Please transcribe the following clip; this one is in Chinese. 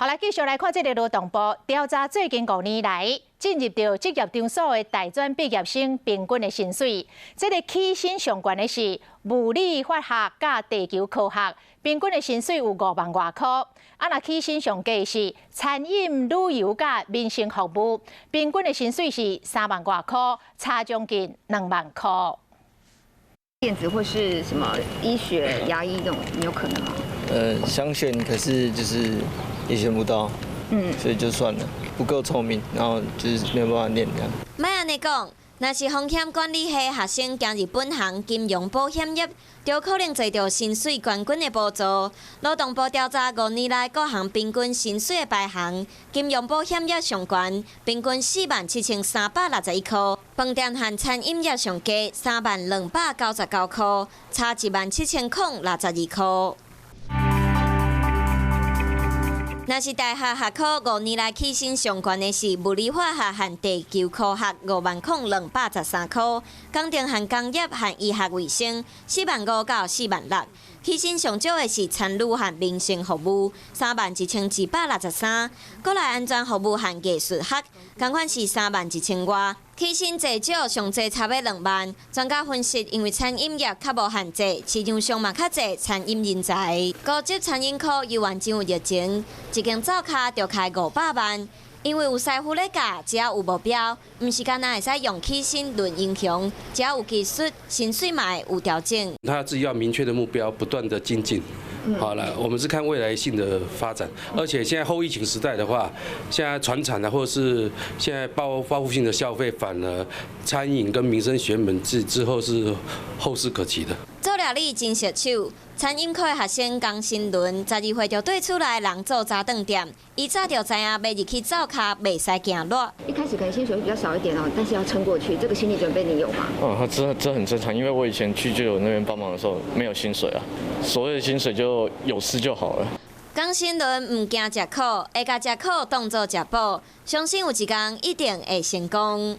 好来，继续来看这个劳动部调查最近5年来进入到职业场所的大专毕业生平均的薪水，这个起薪上悬的是物理化学甲地球科学，平均的薪水有5万多块。那起薪上低的是餐饮、旅游甲民生服务，平均的薪水是3万多块，差将近2万块。电子或是什么医学、牙医这种，你有可能吗？想选，可是就是也选不到，所以就算了，不够聪明，然后就是没有办法练这样。莫安尼讲，若是风险管理系学生加入本行金融保险业，就可能找到薪水冠军的补助。劳动部调查5年来各项平均薪水的排行，金融保险业上悬，平均47361块；饭店和餐饮业上低3299块，差17062块。若是大学学科5年来起薪上悬的是物理化学和地球科学50213块，工程和工业和医学卫生45000到46000，起薪上少的是餐旅和民生服务31263，国内安全服务和艺术学同款是31000外。起薪最少上济差不多2万。专家分析，因为餐饮业较无限制，市场上嘛较济餐饮人才。高级餐饮科游玩真有热情，一间灶卡就开500万。因为有师傅咧教，只要有目标，唔是干那会使用起薪论英雄，只要有技术，薪水嘛会有调整。他自己要明确的目标，不断的精进。好了，我们是看未来性的发展，而且现在后疫情时代的话，现在传产或者是现在报复性的消费，反而餐饮跟民生学门之后是后市可期的。做料理真熟手，餐饮科的学生江新伦12岁就对厝内人做早顿店，伊早就知影要入去灶卡袂使行热。一开始可能薪水会比较少一点哦，但是要撑过去，这个心理准备你有吗？这很正常，因为我以前去就有那边帮忙的时候没有薪水啊，所谓的薪水就有吃就好了。江新伦唔惊吃苦，会甲吃苦当作吃补，相信有一天一定会成功。